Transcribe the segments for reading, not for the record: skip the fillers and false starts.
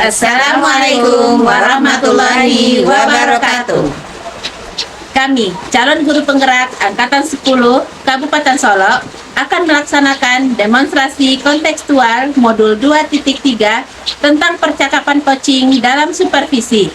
Assalamualaikum warahmatullahi wabarakatuh. Kami, calon guru penggerak Angkatan 10 Kabupaten Solok, akan melaksanakan demonstrasi kontekstual modul 2.3 tentang percakapan coaching dalam supervisi.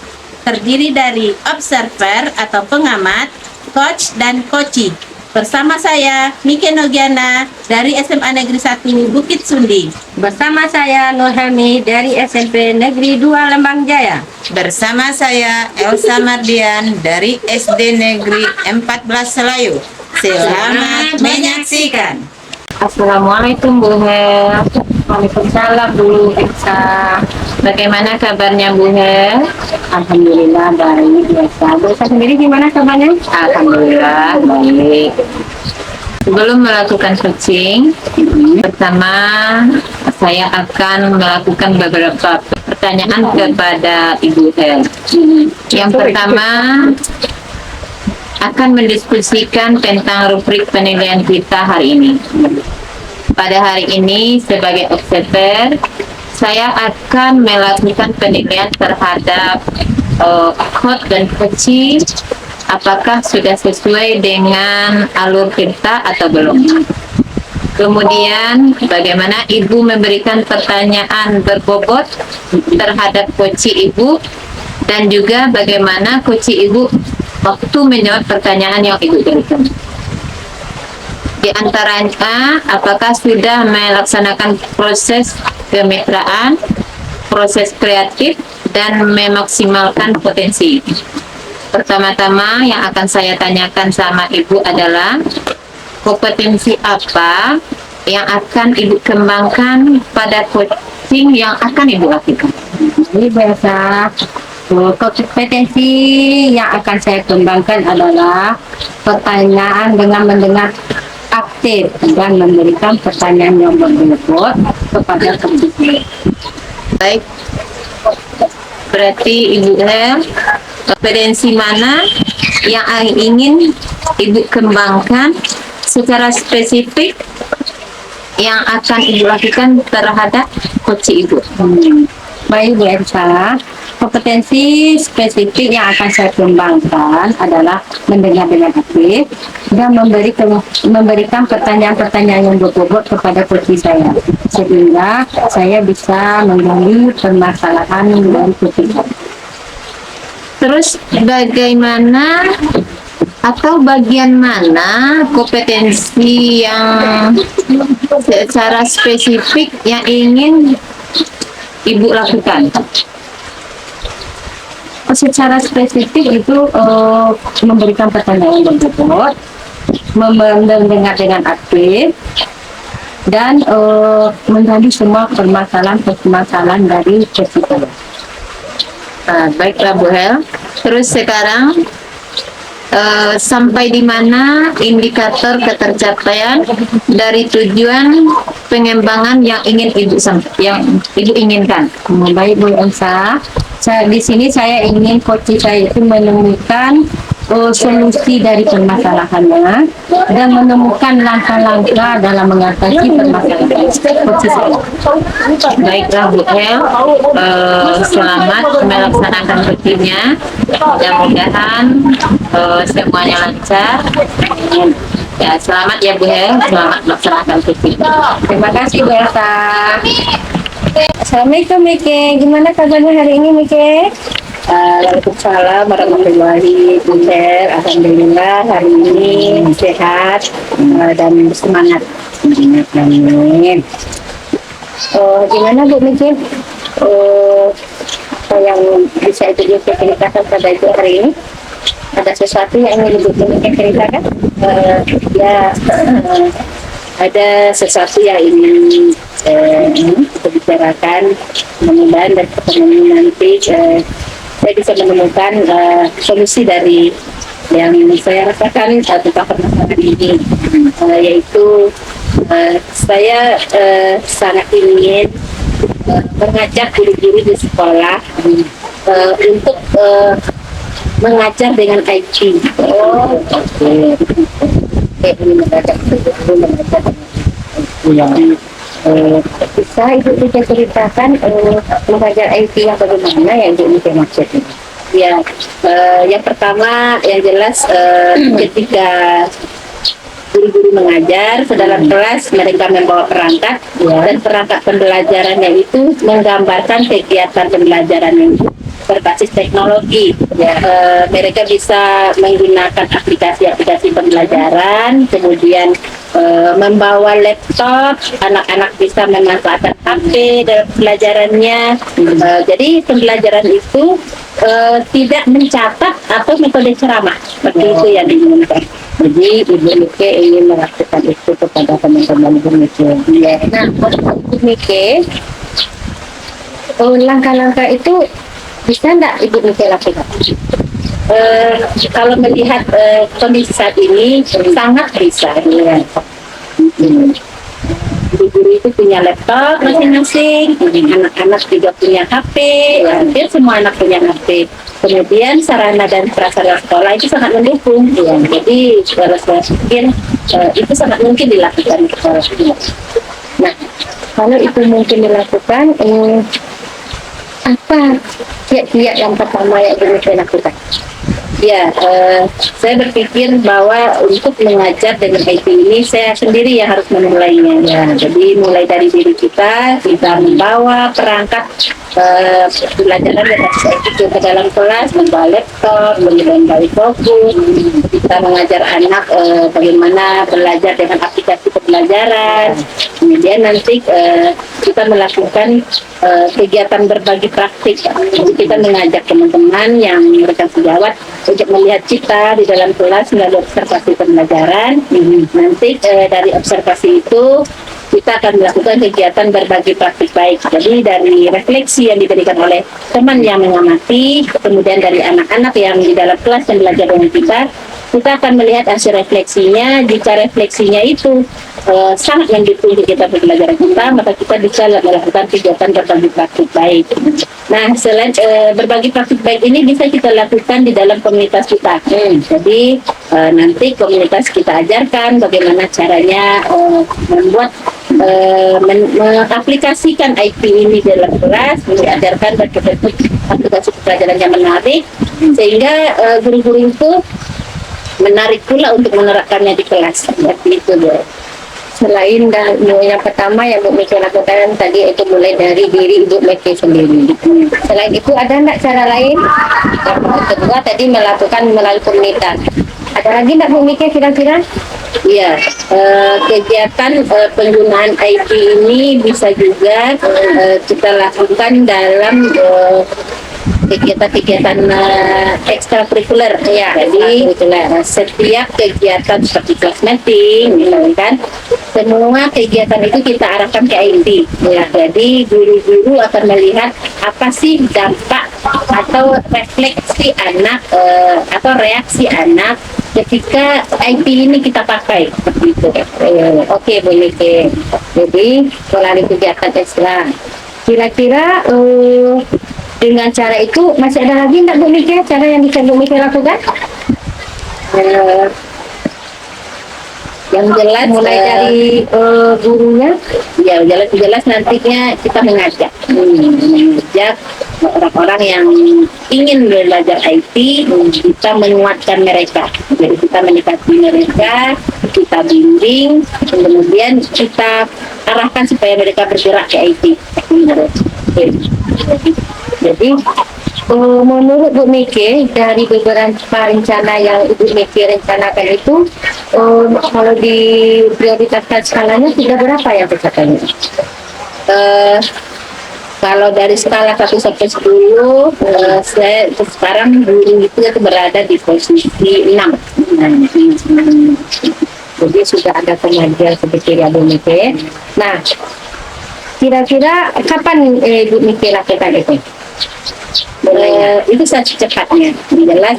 Terdiri dari observer atau pengamat, coach, dan coachee. Bersama saya, Mike Nogiana dari SMA Negeri 1 Bukit Sundi. Bersama saya Nur Helmi dari SMP Negeri 2 Lembang Jaya. Bersama saya Elsa Mardian dari SD Negeri 14 Selayu. Selamat menyaksikan. Assalamualaikum Bu Hel. Waalaikumsalam Bu Elsa. Bagaimana kabarnya Bu Hel? Alhamdulillah baik biasa. Bu Elsa sendiri gimana kabarnya? Alhamdulillah baik. Sebelum melakukan coaching, pertama saya akan melakukan beberapa pertanyaan kepada Ibu Hel. Yang pertama, akan mendiskusikan tentang rubrik penilaian kita hari ini. Pada hari ini, sebagai observer, saya akan melakukan penilaian terhadap coach dan coachee, apakah sudah sesuai dengan alur kita atau belum. Kemudian, bagaimana Ibu memberikan pertanyaan berbobot terhadap coachee Ibu, dan juga bagaimana coachee Ibu waktu menjawab pertanyaan yang Ibu berikan. Di antaranya, apakah sudah melaksanakan proses kemitraan, proses kreatif, dan memaksimalkan potensi. Pertama-tama yang akan saya tanyakan sama Ibu adalah kompetensi apa yang akan Ibu kembangkan pada coaching yang akan Ibu lakukan. Ini biasa kompetensi yang akan saya kembangkan adalah pertanyaan dengan mendengar aktif dan memberikan pertanyaan yang berbobot kepada coaching. Baik, berarti Ibu Hel, kompetensi mana yang ingin Ibu kembangkan secara spesifik yang akan Ibu lakukan terhadap coaching Ibu? Baik Bu Elsa, kompetensi spesifik yang akan saya kembangkan adalah mendengar dengan aktif dan memberikan pertanyaan-pertanyaan yang berbobot kepada coaching saya, sehingga saya bisa menggali permasalahan dari coaching. Terus bagaimana atau bagian mana kompetensi yang secara spesifik yang ingin Ibu lakukan? Secara spesifik itu memberikan pertanyaan yang berbobot, mendengar dengan aktif, dan menggali semua permasalahan dari coaching. Baiklah Bu Hel. Terus sekarang sampai di mana indikator ketercapaian dari tujuan pengembangan yang ingin Ibu inginkan? Baik Bu Elsa, di sini saya ingin coaching saya itu menemukan solusi dari permasalahannya dan menemukan langkah-langkah dalam mengatasi permasalahan coaching saya. Baiklah Bu Hel, selamat melaksanakan coachingnya. Mudah-mudahan semuanya lancar. Ya, selamat ya Bu Hel, selamat melaksanakan coaching. Terima kasih Bu Elsa. Assalamualaikum Mike, gimana kabarnya hari ini Mike? Waalaikumsalam warahmatullahi wabarakatuh. Alhamdulillah hari ini sehat dan semangat. Amin. Gimana Bu Mike? Apa yang bisa Ibu ceritakan pada Ibu hari ini? Ada sesuatu yang ingin Ibu ceritakan? Ada sesuatu yang ingin kita bicarakan. Mudah-mudahan dan ketemu nanti saya bisa menemukan solusi dari yang saya rasakan tentang permasalahan ini, yaitu saya sangat ingin mengajak guru-guru di sekolah untuk mengajar dengan IT. Saya ingin mengajak guru mengajar dengan IT. Bisa Ibu bisa ceritakan mengajar IT yang bagaimana yang Ibu Mika maksudnya? Ya, yang pertama yang jelas ketika guru-guru mengajar dalam kelas mereka membawa perangkat dan perangkat pembelajarannya itu menggambarkan kegiatan pembelajaran yang berbasis teknologi. Mereka bisa menggunakan aplikasi-aplikasi pembelajaran, kemudian membawa laptop, anak-anak bisa memanfaatkan HP dalam pembelajarannya. Jadi pembelajaran itu tidak mencatat atau metode ceramah seperti itu yang diinginkan. Jadi Ibu Mika ingin melakukan itu kepada teman-teman Ibu Mika. Ya. Nah, Ibu Mika, langkah-langkah itu bisa enggak Ibu Mika lakukan? Kalau melihat kondisi saat ini sangat bisa. Guru-guru itu punya laptop masing-masing, anak-anak juga punya HP, hampir semua anak punya HP. Kemudian sarana dan prasarana sekolah itu sangat mendukung. Jadi kalau saya pikir itu sangat mungkin dilakukan. Nah, kalau itu mungkin dilakukan, apa kiat-kiat yang pertama yang Ibu Mika lakukan? Ya, saya berpikir bahwa untuk mengajar dengan IT ini saya sendiri yang harus memulainya. Ya, jadi mulai dari diri kita membawa perangkat pembelajaran berbasis IT ke dalam kelas, membawa laptop, kemudian membawa fokus. Kita mengajar anak bagaimana belajar dengan aplikasi pembelajaran. Kemudian nanti kita melakukan kegiatan berbagi praktik. Jadi kita mengajak teman-teman yang rekan sejawat untuk melihat kita di dalam kelas melalui observasi pembelajaran. Nanti dari observasi itu kita akan melakukan kegiatan berbagi praktik baik. Jadi dari refleksi yang diberikan oleh teman yang mengamati, kemudian dari anak-anak yang di dalam kelas yang belajar dengan kita akan melihat hasil refleksinya. Jika refleksinya itu sangat mendukung kegiatan pembelajaran kita, maka kita bisa melakukan kegiatan berbagi praktik baik. Nah, selain berbagi praktik baik ini bisa kita lakukan di dalam komunitas kita. Jadi nanti komunitas kita ajarkan bagaimana caranya membuat mengaplikasikan IT ini dalam kelas, mengajarkan bentuk aplikasi pembelajaran yang menarik, sehingga guru-guru itu menarik pula untuk menerapkannya di kelas. Seperti itu, Bu. Selain yang pertama yang Bu Mika lakukan tadi itu mulai dari diri Ibu Mika sendiri. Selain itu ada enggak cara lain? Yang kedua tadi melakukan melalui komunitas. Ada lagi enggak Bu Mika kira-kira? Iya, kegiatan penggunaan IT ini bisa juga kita lakukan dalam kegiatan-kegiatan ekstrakurikuler. Ya, jadi setiap kegiatan seperti kelas meeting, misalkan, semua kegiatan itu kita arahkan ke IT. Ya, jadi guru-guru akan melihat apa sih dampak atau refleksi anak atau reaksi anak ketika IT ini kita pakai, seperti itu. Oke, Bu Mika. Jadi melalui kegiatan ekstra. Kira-kira dengan cara itu masih ada lagi enggak Bu Mika cara yang bisa Bu Mika lakukan? Yang jelas Mulai dari gurunya, ya jelas nantinya kita mengajak orang-orang yang ingin belajar IT, kita menguatkan mereka. Jadi kita mendekati mereka, kita bimbing, kemudian kita arahkan supaya mereka bergerak ke IT. jadi menurut Bu Mika dari beberapa rencana yang Ibu Mika rencanakan itu kalau diprioritaskan skalanya sudah berapa ya pesertanya? Kalau dari skala 1 sampai 10, saya sekarang guru itu berada di posisi 6. Jadi sudah ada kemajuan sedikit ya Bu Mika. Nah, kira-kira kapan Bu Mika lakukan itu? Itu secepatnya. Jelas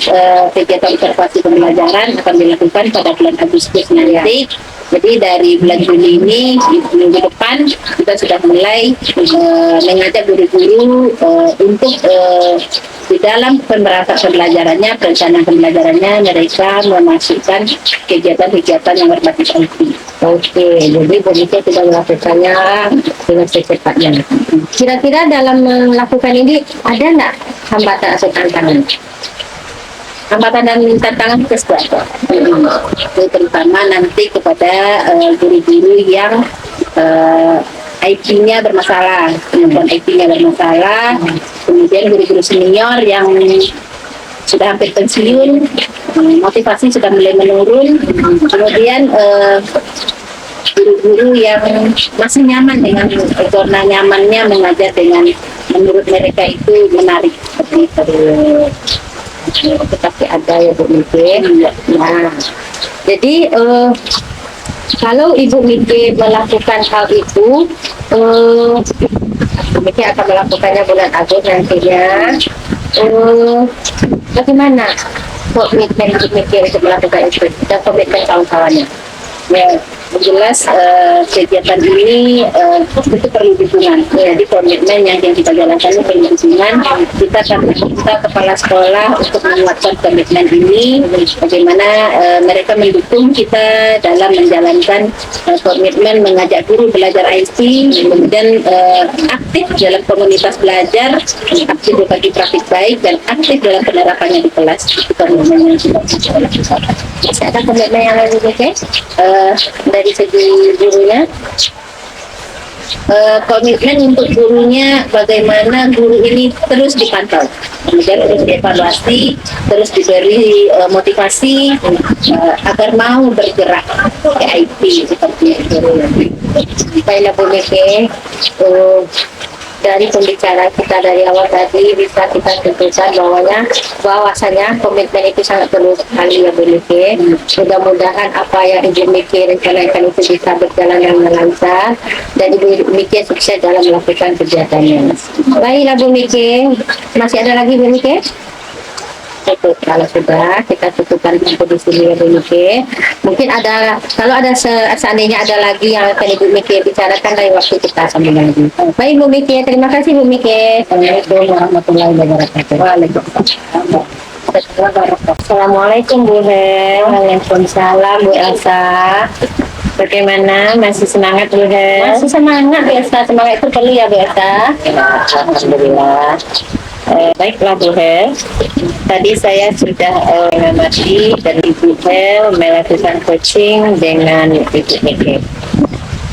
kegiatan observasi pembelajaran akan dilakukan pada bulan Agustus nanti. Jadi dari bulan Juli ini minggu depan kita sudah mulai mengajak guru-guru untuk di dalam pembelajarannya, perencanaan pembelajarannya mereka memasukkan kegiatan-kegiatan yang berbasis IT. Oke, jadi begitu sudah melakukannya dengan secepatnya. Kira-kira dalam melakukan ini ada nggak hambatan atau tantangan? Hambatan dan tantangan itu sesuatu. Terutama nanti kepada guru-guru yang IT-nya bermasalah, kemampuan IT-nya bermasalah, kemudian guru-guru senior yang sudah hampir pensiun, motivasi sudah mulai menurun, kemudian guru-guru yang masih nyaman dengan zona nyamannya mengajar dengan menurut mereka itu menarik seperti itu. Tetapi ada ya Bu Miki. Nah, jadi kalau Ibu Miki melakukan hal itu, Ibu Miki akan melakukannya bulan Agustus nantinya. Bagaimana komitmen Ibu Miki untuk melakukan itu dan komitmen kawan-kawannya? Ya, jelas kegiatan ini itu perlu dukungan. Jadi komitmen yang kita jalankan ini perlu dukungan. Kita kepala sekolah untuk menguatkan komitmen ini. Bagaimana mereka mendukung kita dalam menjalankan komitmen mengajak guru belajar IT, kemudian aktif dalam komunitas belajar, aktif berbagi praktik baik dan aktif dalam penerapannya di kelas. Itu komitmen yang kita jalankan. Masih ada komitmen yang lain Bu Miki? Dari segi gurunya, komitmen untuk gurunya bagaimana guru ini terus dipantau, kemudian terus dievaluasi, terus diberi motivasi agar mau bergerak ke IT seperti itu. Baiklah Bu Miki, dari pembicaraan kita dari awal tadi bisa kita tentukan bahwasanya komitmen itu sangat perlu sekali ya Bu Miki. Mudah-mudahan apa yang Ibu Miki rencanakan itu bisa berjalan dengan lancar dan Ibu Miki sukses dalam melakukan kegiatannya. Baiklah Bu Miki, masih ada lagi Bu Miki? Cukup, kalau sudah kita cukupkan sampai di sini ya Bu Miki. Mungkin ada, kalau ada seandainya ada lagi yang akan Ibu Miki bicarakan lain waktu kita sambung lagi. Baik Bu Miki, terima kasih Bu Miki. Assalamualaikum warahmatullahi wabarakatuh. Assalamualaikum Bu Hel. Waalaikumsalam Bu Elsa. Bagaimana? Masih semangat Bu Hel? Masih semangat Bu Elsa. Semangat itu perlu ya Bu Elsa. Alhamdulillah. Baiklah Bu Hel, tadi saya sudah mengamati dari Ibu Hel melakukan coaching dengan Ibu Miki.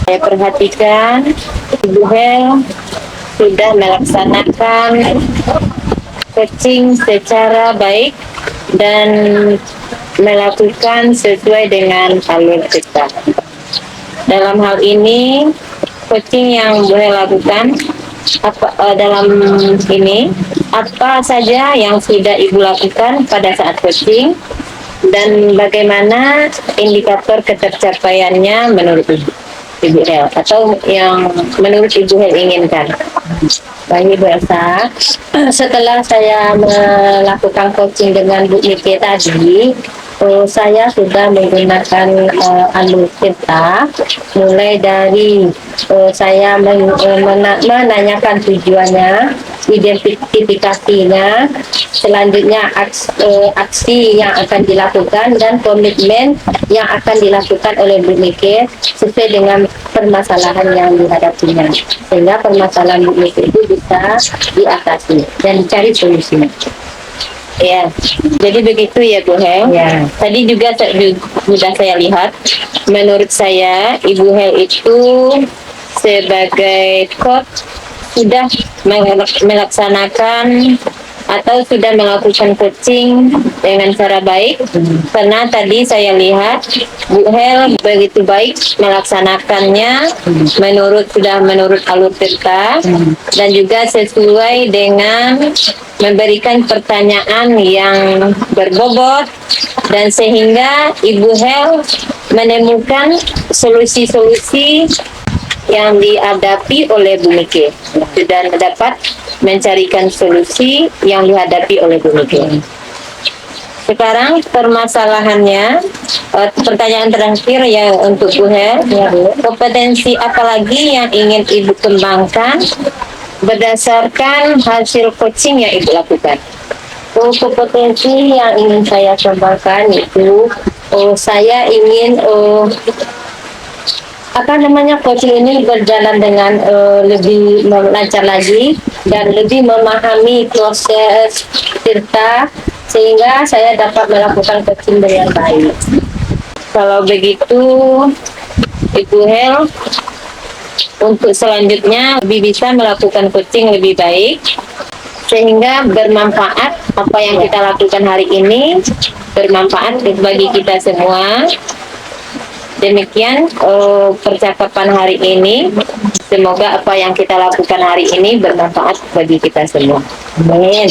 Saya perhatikan Ibu Hel sudah melaksanakan coaching secara baik dan melakukan sesuai dengan alur kita. Dalam hal ini, coaching yang Bu Hel lakukan dalam ini apa saja yang sudah Ibu lakukan pada saat coaching dan bagaimana indikator ketercapaiannya menurut Ibu Hel atau yang menurut Ibu Hel inginkan. Baik Bu Elsa, setelah saya melakukan coaching dengan Bu Miki tadi, saya sudah menggunakan alur kita, mulai dari saya menanyakan tujuannya, identifikasinya, selanjutnya aksi yang akan dilakukan dan komitmen yang akan dilakukan oleh Bu Miki sesuai dengan permasalahan yang dihadapinya, sehingga permasalahan Bu Miki itu bisa diatasi dan dicari solusinya. Ya, jadi begitu ya Bu Hel. Ya. Tadi juga sudah saya lihat, menurut saya Ibu Hel itu sebagai coach sudah melaksanakan atau sudah melakukan coaching dengan cara baik, karena tadi saya lihat Bu Hel begitu baik melaksanakannya menurut alur kita dan juga sesuai dengan memberikan pertanyaan yang berbobot dan sehingga Ibu Hel menemukan solusi-solusi yang dihadapi oleh Bu Miki. Sudah mendapat mencarikan solusi yang dihadapi oleh Bu Mega. Sekarang permasalahannya, pertanyaan terakhir ya untuk Bu Her, kompetensi apa lagi yang ingin Ibu kembangkan berdasarkan hasil coaching yang Ibu lakukan? Kompetensi yang ingin saya kembangkan itu, saya ingin coaching ini berjalan dengan lebih lancar lagi dan lebih memahami proses serta sehingga saya dapat melakukan coaching dengan baik. Kalau begitu, Ibu Hel, untuk selanjutnya lebih bisa melakukan coaching lebih baik sehingga bermanfaat. Apa yang kita lakukan hari ini bermanfaat bagi kita semua. Demikian percakapan hari ini. Semoga apa yang kita lakukan hari ini bermanfaat bagi kita semua. Amin.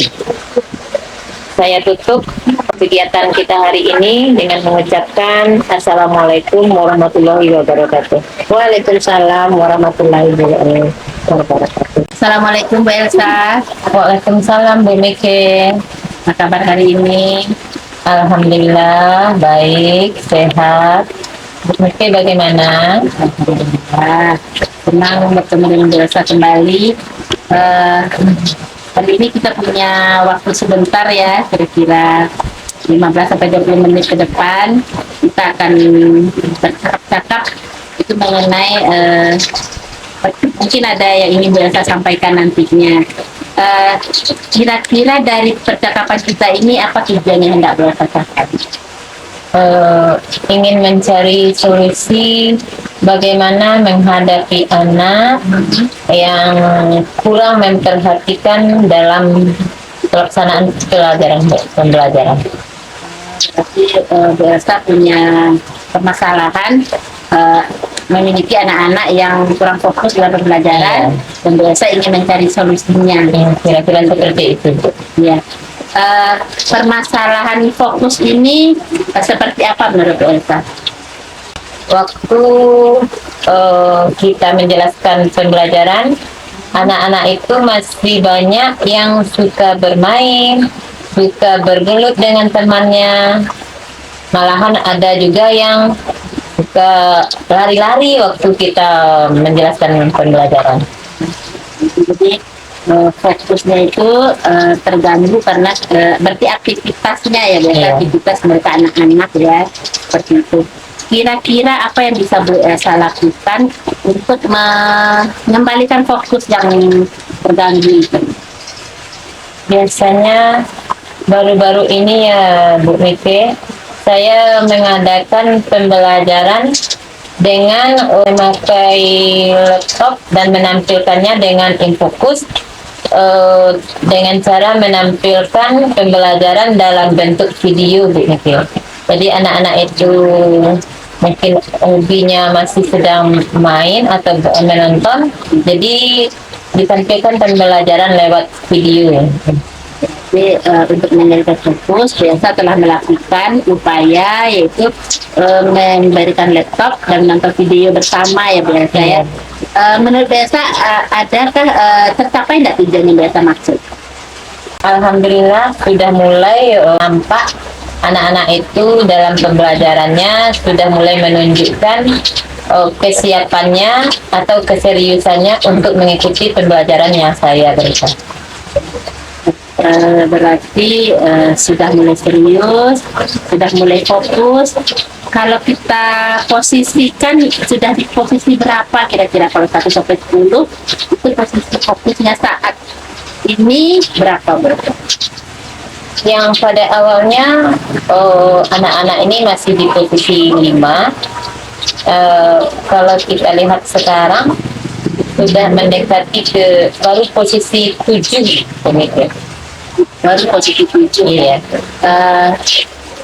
Saya tutup kegiatan kita hari ini dengan mengucapkan Assalamualaikum warahmatullahi wabarakatuh. Waalaikumsalam warahmatullahi wabarakatuh. Assalamualaikum Bu Elsa. Waalaikumsalam Bu Mike. Apa kabar hari ini? Alhamdulillah baik, sehat. Bu Mike bagaimana? Alhamdulillah. Senang bertemu dengan Bu Elsa kembali. Hari ini kita punya waktu sebentar ya, kira-kira 15-20 menit ke depan. Kita akan bercakap-cakap itu mengenai mungkin ada yang ingin Bu Elsa sampaikan nantinya. Kira-kira dari percakapan kita ini apa tujuannya yang hendak Bu Elsa sampaikan? Ingin mencari solusi bagaimana menghadapi anak yang kurang memperhatikan dalam pelaksanaan pembelajaran. Tapi Bu Elsa punya permasalahan memiliki anak-anak yang kurang fokus dalam pembelajaran, dan Bu Elsa ingin mencari solusinya. Kira-kira seperti itu. Ya. Permasalahan fokus ini seperti apa menurut Bu Elsa? Waktu kita menjelaskan pembelajaran, anak-anak itu masih banyak yang suka bermain, suka bergelut dengan temannya. Malahan ada juga yang suka lari-lari waktu kita menjelaskan pembelajaran. Jadi fokusnya itu terganggu karena berarti aktivitasnya ya, Iya. aktivitas mereka anak-anak ya, seperti itu. Kira-kira apa yang bisa Bu Elsa lakukan untuk mengembalikan fokus yang terganggu itu? Biasanya baru-baru ini ya Bu Mike, saya mengadakan pembelajaran dengan memakai laptop dan menampilkannya dengan InFocus, dengan cara menampilkan pembelajaran dalam bentuk video Bu Mike. Jadi anak-anak itu mungkin hobinya masih sedang main atau menonton, jadi ditampilkan pembelajaran lewat video. Jadi untuk menjadikan fokus, biasa telah melakukan upaya yaitu memberikan laptop dan menonton video bersama ya biasa ya. Menurut biasa adakah tercapai tidak tujuan yang biasa maksud? Alhamdulillah sudah mulai nampak anak-anak itu dalam pembelajarannya sudah mulai menunjukkan kesiapannya atau keseriusannya untuk mengikuti pembelajaran yang saya berikan. Berarti sudah mulai serius, sudah mulai fokus. Kalau kita posisikan, sudah di posisi berapa kira-kira kalau 1 sampai 10 itu posisi fokusnya saat ini berapa berapa? Yang pada awalnya anak-anak ini masih di posisi 5. Kalau kita lihat sekarang sudah mendekati ke baru posisi 7 pemikir. Baru posisi 7. Iya.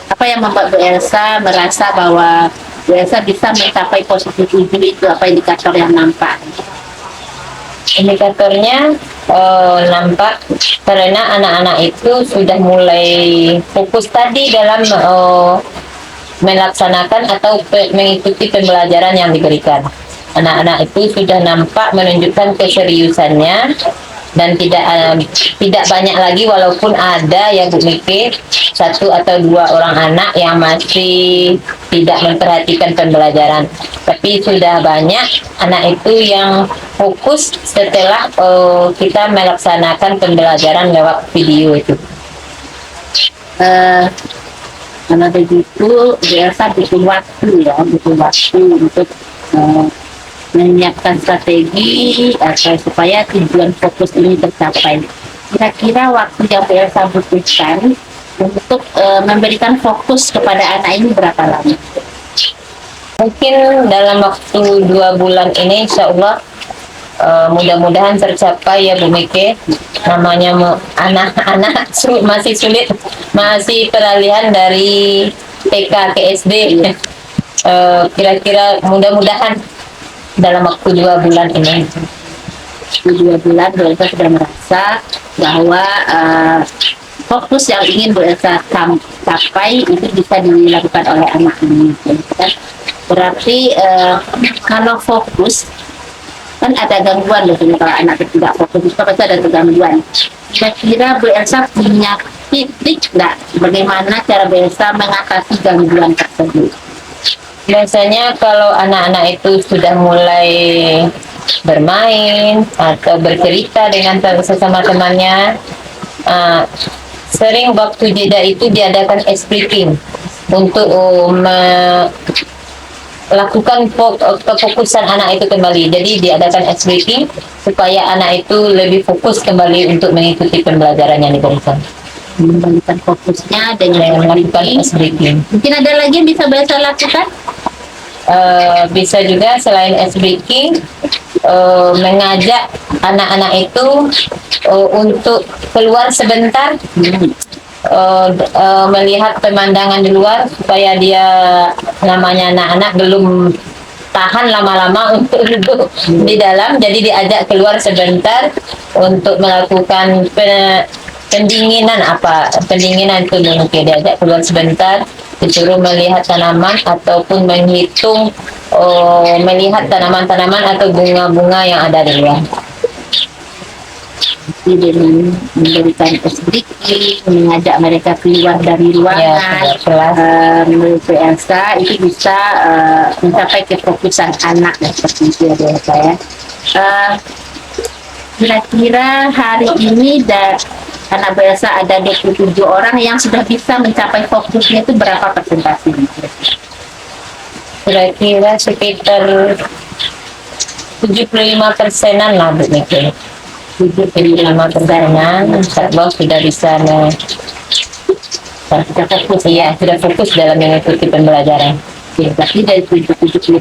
Apa yang membuat Bu Elsa merasa bahwa Bu Elsa bisa mencapai posisi 7 itu? Apa indikator yang nampak? Indikatornya nampak karena anak-anak itu sudah mulai fokus tadi dalam melaksanakan atau mengikuti pembelajaran yang diberikan. Anak-anak itu sudah nampak menunjukkan keseriusannya dan tidak banyak lagi, walaupun ada ya Bu Miki, 1 atau 2 orang anak yang masih tidak memperhatikan pembelajaran, tapi sudah banyak anak itu yang fokus setelah kita melaksanakan pembelajaran lewat video itu. Karena begitu biasa butuh waktu untuk menyiapkan strategi supaya tujuan fokus ini tercapai. Kira-kira waktu yang biasa butuhkan untuk memberikan fokus kepada anak ini berapa lama? Mungkin dalam waktu 2 bulan ini insya Allah mudah-mudahan tercapai ya Bu Miki. Namanya anak-anak masih sulit, masih peralihan dari TK ke SD. Kira-kira mudah-mudahan dalam waktu 2 bulan ini. 2 bulan Bu Elsa sudah merasa bahwa fokus yang ingin Bu Elsa capai itu bisa dilakukan oleh anak ini. Berarti kalau fokus kan ada gangguan loh, kalau anak tidak fokus itu pasti ada gangguan. Kira-kira Bu Elsa punya tips nggak bagaimana cara Bu Elsa mengatasi gangguan tersebut? Biasanya kalau anak-anak itu sudah mulai bermain atau bercerita dengan sesama temannya, sering waktu jeda itu diadakan ice breaking untuk melakukan kefokusan anak itu kembali. Jadi diadakan ice breaking supaya anak itu lebih fokus kembali untuk mengikuti pembelajarannya di bangsa. Mengembalikan fokusnya dengan Melakukan ice breaking. mungkin ada lagi yang bisa Bu Elsa lakukan? Bisa juga selain ice breaking, mengajak anak-anak itu untuk keluar sebentar, melihat pemandangan di luar, supaya dia, namanya anak-anak belum tahan lama-lama untuk duduk di dalam, jadi diajak keluar sebentar untuk melakukan pendinginan itu mungkin diajak keluar sebentar, disuruh melihat tanaman ataupun melihat tanaman-tanaman atau bunga-bunga yang ada di luar. Dengan memberikan sedikit, mengajak mereka keluar dari ruangan, menurut Bu Elsa itu bisa mencapai kefokusan anak seperti itu ya Bu Elsa ya. Kira-kira hari ini anak Bu Elsa ada 27 orang yang sudah bisa mencapai fokusnya, itu berapa persentasenya? Kira-kira sekitar 75%-an lah Bu Miki. 75%-an insya Allah sudah bisa sudah fokus dalam mengikuti pembelajaran. Oke, berarti dari 75%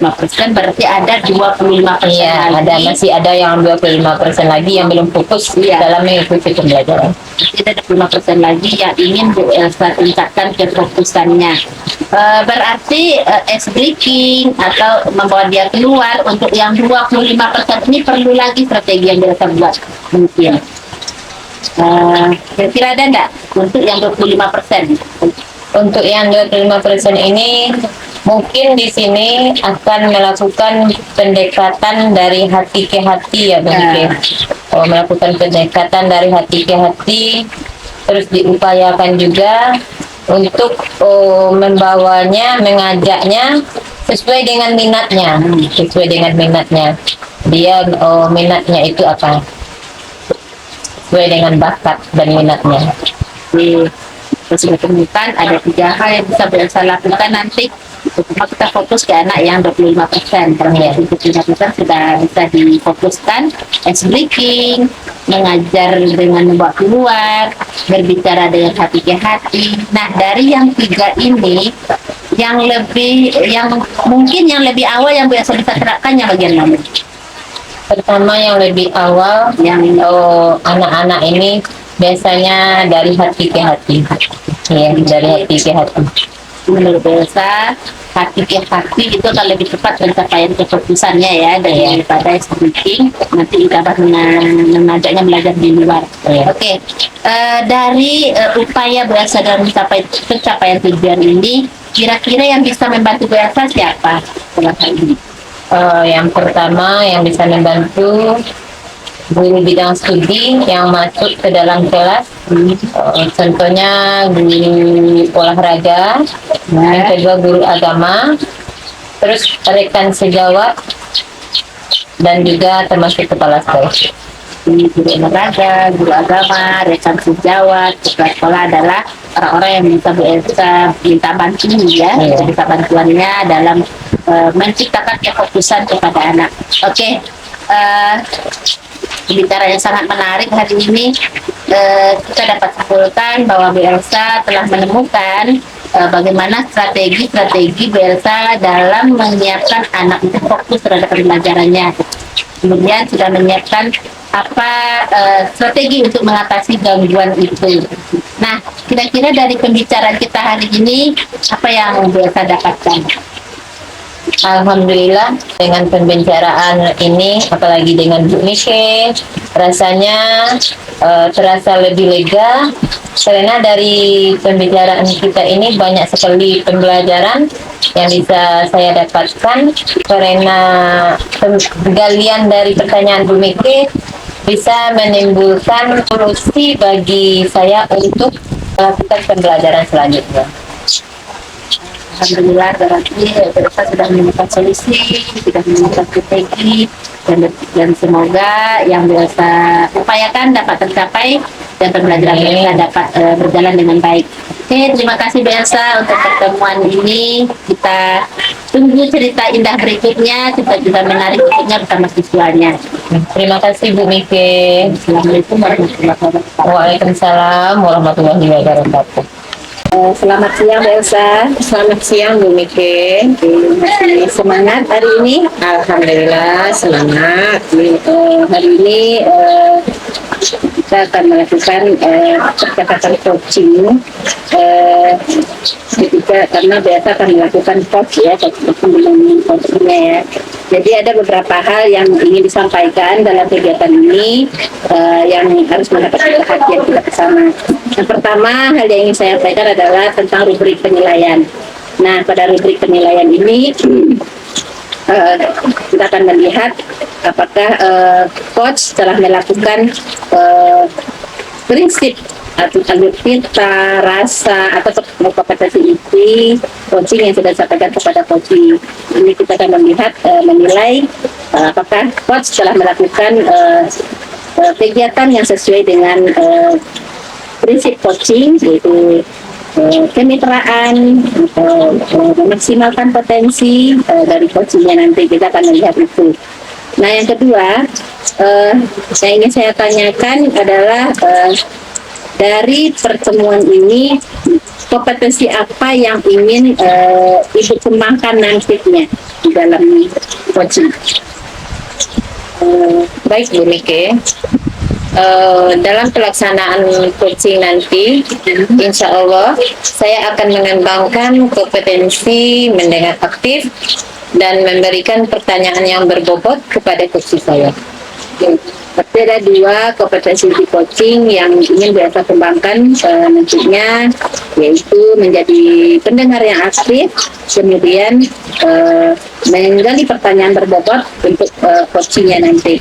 berarti ada 25% Iya, lagi. masih ada yang 25% lagi yang belum fokus dalam mengikuti pembelajaran. Berarti ada 25% lagi yang ingin Bu Elsa tingkatkan kefokusannya. Berarti ice breaking atau membawa dia keluar untuk yang 25% ini perlu lagi strategi yang Bu Elsa buat mungkin. Kira-kira ada enggak untuk yang 25%? Untuk yang 25% ini mungkin di sini akan melakukan pendekatan dari hati ke hati ya Bu Miki. Melakukan pendekatan dari hati ke hati, terus diupayakan juga untuk membawanya, mengajaknya sesuai dengan minatnya, Dia minatnya itu apa? Sesuai dengan bakat dan minatnya. Kita sudah temukan ada 3 hal yang bisa Bu Elsa lakukan nanti. Pertama, kita fokus ke anak yang 25%. Ternyata 25% sudah bisa difokuskan. Ice breaking, mengajar dengan membawa keluar, berbicara dengan hati ke hati. Nah, dari yang 3 ini, yang mungkin yang lebih awal yang Bu Elsa bisa terapkan yang bagian mana? Pertama, yang lebih awal, yang anak-anak ini biasanya dari hati ke hati. Ya, dari hati ke hati. Menurut Bu Elsa, hati ke hati itu akan lebih cepat pencapaian kefokusannya ya daripada speaking. Nanti ditambah mengajaknya belajar di luar. Oke. Dari upaya Bu Elsa dalam mencapai pencapaian tujuan ini, kira-kira yang bisa membantu Bu Elsa siapa dalam hal ini? Yang pertama yang bisa membantu guru bidang studi yang masuk ke dalam kelas. Contohnya guru olahraga, yang kedua guru agama, terus rekan sejawat, dan juga termasuk kepala sekolah. Guru olahraga, guru agama, rekan sejawat, kepala sekolah adalah orang-orang yang minta bantuan ya, minta bantuannya dalam menciptakan kefokusan kepada anak. Oke, bicara yang sangat menarik hari ini, kita dapat simpulkan bahwa Bu Elsa telah menemukan bagaimana strategi Bu Elsa dalam menyiapkan anak itu fokus terhadap pembelajarannya. Kemudian sudah menyiapkan apa strategi untuk mengatasi gangguan itu. Nah, kira-kira dari pembicaraan kita hari ini, apa yang Bu Elsa dapatkan? Alhamdulillah dengan pembicaraan ini, apalagi dengan Bu Nike, rasanya terasa lebih lega karena dari pembicaraan kita ini banyak sekali pembelajaran yang bisa saya dapatkan karena penggalian dari pertanyaan Bu Nike bisa menimbulkan solusi bagi saya untuk melakukan pembelajaran selanjutnya. Alhamdulillah, berarti kita sudah menemukan solusi, sudah menemukan strategi, dan semoga yang biasa upayakan dapat tercapai dan pembelajaran kita dapat berjalan dengan baik. Oke, terima kasih Elsa untuk pertemuan ini. Kita tunggu cerita indah berikutnya, cerita menarik berikutnya bersama siswanya. Terima kasih Bu Mike. Assalamualaikum warahmatullahi wabarakatuh. Waalaikumsalam warahmatullahi wabarakatuh. Selamat siang Elsa. Selamat siang Bu Mike. Masih semangat hari ini? Alhamdulillah semangat. Hari ini kita akan melakukan percakapan coaching karena biasa akan melakukan coach ya, dengan coachingnya ya. Jadi ada beberapa hal yang ingin disampaikan dalam kegiatan ini yang harus mendapat perhatian kita bersama. Yang pertama, hal yang ingin saya sampaikan adalah tentang rubrik penilaian. Nah, pada rubrik penilaian ini kita akan melihat apakah coach telah melakukan prinsip atau alur pita, rasa, atau kompetensi inti coaching yang sudah disampaikan kepada coaching. Ini kita akan melihat, menilai apakah coach telah melakukan kegiatan yang sesuai dengan prinsip coaching, yaitu kemitraan, memaksimalkan potensi dari coachingnya. Nanti kita akan melihat itu. Nah, yang kedua yang ingin saya tanyakan adalah dari pertemuan ini kompetensi apa yang ingin Ibu kembangkan nantinya di dalam coaching? Baik Bu Mike. Dalam pelaksanaan coaching nanti, insya Allah saya akan mengembangkan kompetensi mendengar aktif dan memberikan pertanyaan yang berbobot kepada coach saya. Berarti ada dua kompetensi di coaching yang ingin biasa kembangkan nantinya, yaitu menjadi pendengar yang aktif, kemudian menggali pertanyaan berbobot untuk coachingnya nanti.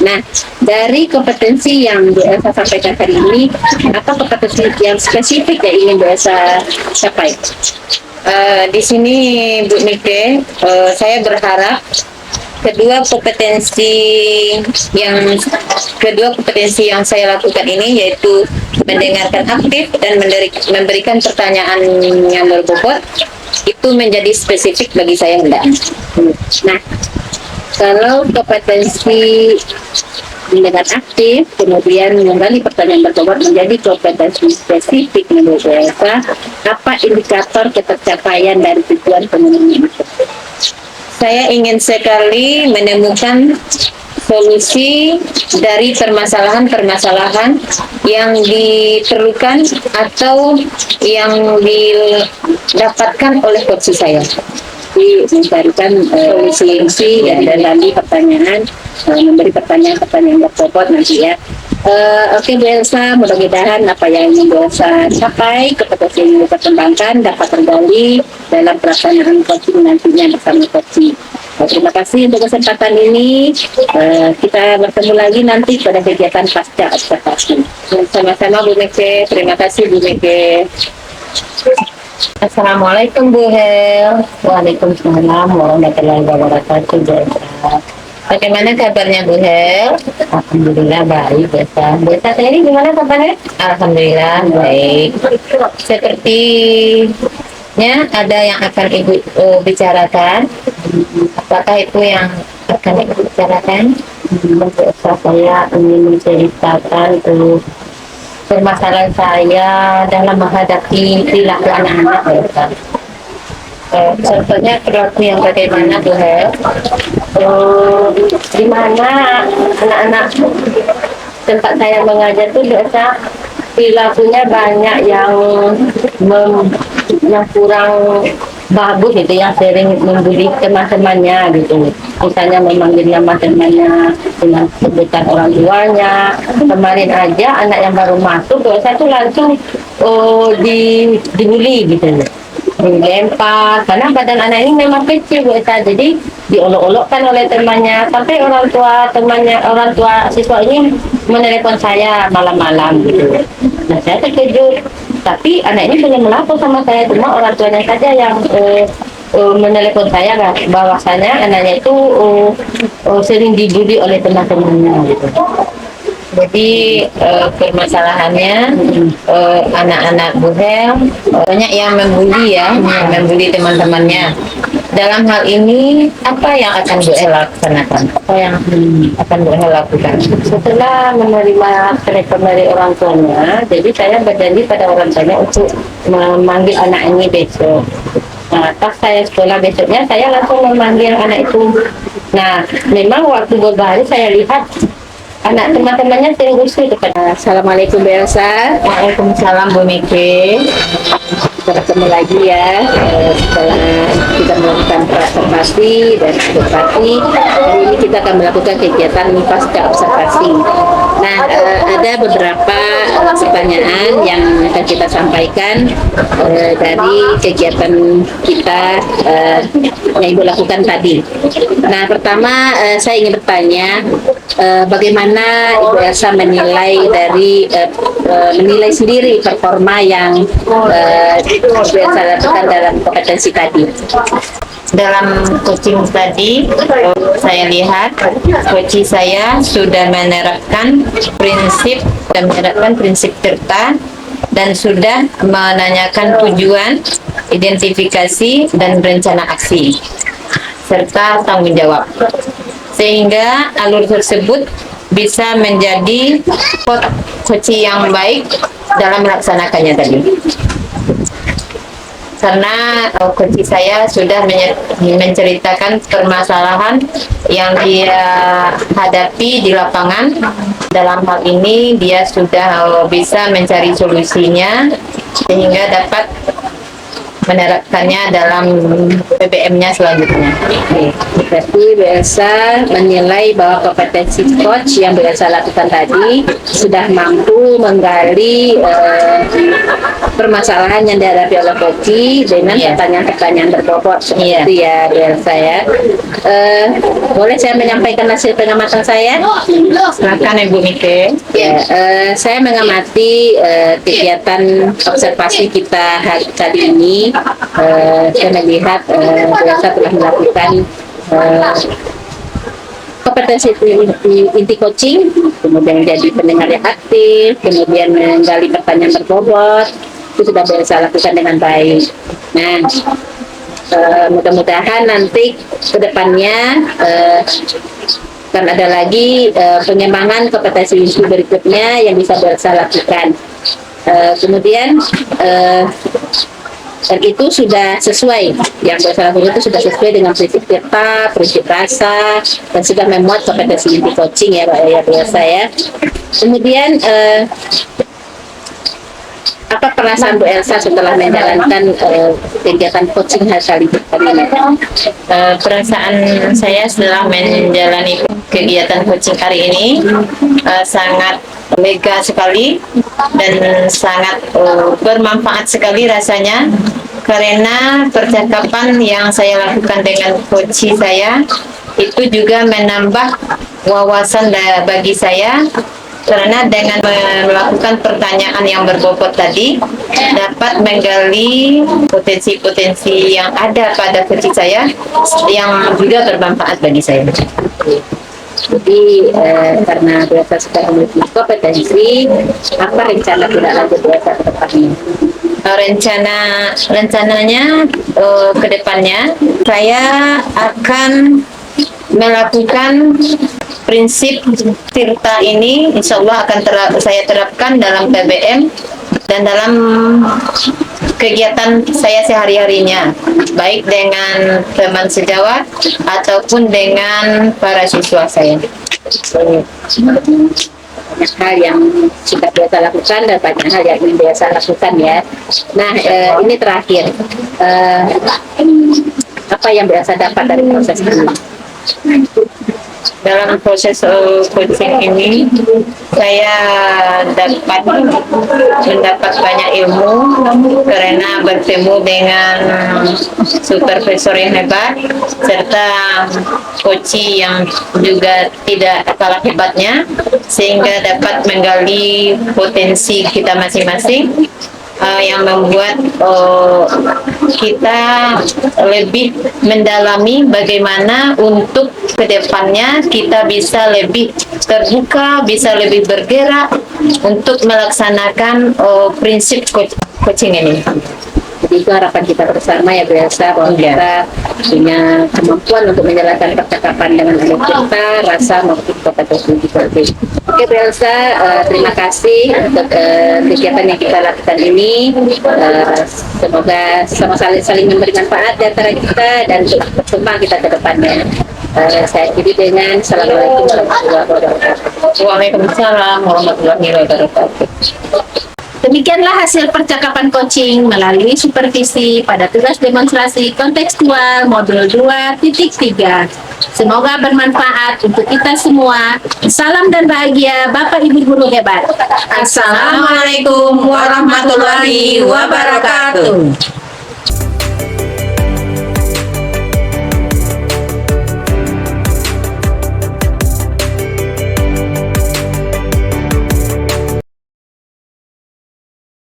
Nah, dari kompetensi yang Bu Elsa sampaikan hari ini, apa kompetensi yang spesifik yang ingin Bu Elsa capai? Di sini Bu Mike, saya berharap kedua kompetensi yang saya lakukan ini, yaitu mendengarkan aktif dan memberikan pertanyaan yang berbobot, itu menjadi spesifik bagi saya enggak. Nah, kalau kompetensi mendengar aktif, kemudian menggali pertanyaan berbobot menjadi kompetensi spesifik menurut Elsa, apa indikator ketercapaian dari tujuan pengembangan itu? Saya ingin sekali menemukan solusi dari permasalahan-permasalahan yang diperlukan atau yang didapatkan oleh coach saya. Mencarikan solusi dan menggali pertanyaan, memberi pertanyaan-pertanyaan berbobot nanti ya. Oke Bu Elsa, mudah-mudahan apa yang ingin Bu Elsa capai, kompetensi yang kita kembangkan dapat tergali dalam pelaksanaan coaching nantinya bersama coaching. Terima kasih untuk kesempatan ini. Kita bertemu lagi nanti pada kegiatan pasca observasi. Sama-sama Bu Meke. Terima kasih Bu Meke. Assalamualaikum Bu Hel. Waalaikumsalam warahmatullahi wabarakatuh. Bu Elsa. Bagaimana kabarnya Bu Hel? Alhamdulillah baik, Bu Elsa. Bu Elsa sendiri gimana kabarnya? Alhamdulillah baik. Sepertinya ada yang akan Ibu bicarakan. Apakah itu yang akan Ibu bicarakan? Bu Elsa, saya ingin menceritakan permasalahan saya dalam menghadapi perilaku anak-anak, Bu Elsa. Contohnya perilaku yang bagaimana Bu Hel? Di mana anak-anak tempat saya mengajar tuh biasa perilakunya banyak yang kurang bagus gitu, yang sering membuli teman-temannya gitu. Misalnya memanggil nama temannya dengan sebutan orang tuanya. Kemarin aja anak yang baru masuk biasa tuh langsung dibully gitu, dilempar karena badan anak ini memang kecil biasa, jadi diolok-olokkan oleh temannya sampai orang tua siswa ini menelepon saya malam-malam gitu. Nah, saya terkejut, tapi anak ini belum melapor sama saya, cuma orang tuanya saja yang menelepon saya bahwasanya anaknya itu sering dibully oleh teman-temannya gitu. Jadi permasalahannya anak-anak Bu Hel banyak yang membuli ya, membuli teman-temannya. Dalam hal ini apa yang akan Bu Hel laksanakan? Apa yang akan Bu Hel lakukan? Setelah menerima telepon dari orang tuanya, jadi saya berjanji pada orang tuanya untuk memanggil anak ini besok. Nah, pas saya sekolah besoknya, saya langsung memanggil anak itu. Nah, memang waktu berbalik saya lihat anak teman-temannya sering usul kepada. Assalamualaikum Bu Elsa. Waalaikumsalam Bu Miki. Kita ketemu lagi ya setelah kita melakukan observasi dan observasi. Hari ini kita akan melakukan kegiatan pasca observasi. Nah, ada beberapa pertanyaan yang akan kita sampaikan dari kegiatan kita yang Ibu lakukan tadi. Nah, pertama saya ingin bertanya bagaimana Ibu Elsa menilai menilai sendiri performa yang Ibu Elsa lakukan dalam kompetensi tadi. Dalam coaching tadi, saya lihat coach saya sudah menerapkan prinsip serta dan sudah menanyakan tujuan, identifikasi dan rencana aksi serta tanggung jawab, sehingga alur tersebut bisa menjadi coach yang baik dalam melaksanakannya tadi. Karena coach saya sudah menceritakan permasalahan yang dia hadapi di lapangan. Dalam hal ini dia sudah bisa mencari solusinya sehingga dapat menerapkannya dalam PBM-nya selanjutnya. Berarti Bu Elsa menilai bahwa kompetensi coach yang Bu Elsa lakukan tadi sudah mampu menggali permasalahan yang dihadapi oleh coach dengan pertanyaan-pertanyaan berbobot seperti ya Bu Elsa ya. Boleh saya menyampaikan hasil pengamatan saya? Silakan Ibu Mike. Ya, saya mengamati kegiatan observasi kita hari kali ini. Saya melihat Bu Elsa telah melakukan kompetensi inti coaching, kemudian jadi pendengar yang aktif, kemudian menggali pertanyaan berbobot, itu sudah Bu Elsa lakukan dengan baik. Nah, mudah-mudahan nanti ke depannya akan ada lagi pengembangan kompetensi berikutnya yang bisa Bu Elsa lakukan. Kemudian dan itu sudah sesuai, yang bersalah itu sudah sesuai dengan prinsip kita, prinsip rasa, dan sudah memuat kompetensi inti coaching ya Pak ya biasa ya. Kemudian apa perasaan Bu Elsa setelah menjalankan kegiatan coaching hari ini? Perasaan saya setelah menjalani kegiatan coaching hari ini sangat lega sekali dan sangat bermanfaat sekali rasanya, karena percakapan yang saya lakukan dengan coach saya itu juga menambah wawasan bagi saya, karena dengan melakukan pertanyaan yang berbobot tadi dapat menggali potensi-potensi yang ada pada coach saya yang juga bermanfaat bagi saya. Jadi karena biasa sudah memiliki kompetensi, apa rencana tidak lanjut biasa ke depannya? Rencananya ke depannya saya akan melakukan prinsip Tirta ini, insya Allah akan saya terapkan dalam PBM dan dalam kegiatan saya sehari-harinya, baik dengan teman sejawat ataupun dengan para siswa saya. Banyak hal yang sudah biasa lakukan dan banyak hal yang ingin biasa lakukan ya. Nah, ini terakhir, apa yang biasa dapat dari proses ini? Dalam proses coaching ini saya mendapat banyak ilmu karena bertemu dengan supervisor yang hebat serta coach yang juga tidak kalah hebatnya, sehingga dapat menggali potensi kita masing-masing yang membuat kita lebih mendalami bagaimana untuk kedepannya kita bisa lebih terbuka, bisa lebih bergerak untuk melaksanakan prinsip coaching ini. Jadi itu harapan kita bersama ya biasa bahwa kita punya kemampuan untuk menjalankan percakapan dengan anak kita, rasa maupun kompetensi kita. Oke Bu Elsa, terima kasih untuk kegiatan yang kita lakukan ini. Semoga sama saling memberi manfaat di antara kita dan berkembang kita ke depannya. Saya akhiri dengan Assalamualaikum warahmatullahi wabarakatuh. Waalaikumsalam warahmatullahi wabarakatuh. Demikianlah hasil percakapan coaching melalui supervisi pada tugas demonstrasi kontekstual modul 2.3. Semoga bermanfaat untuk kita semua. Salam dan bahagia Bapak Ibu Guru hebat. Assalamualaikum warahmatullahi wabarakatuh.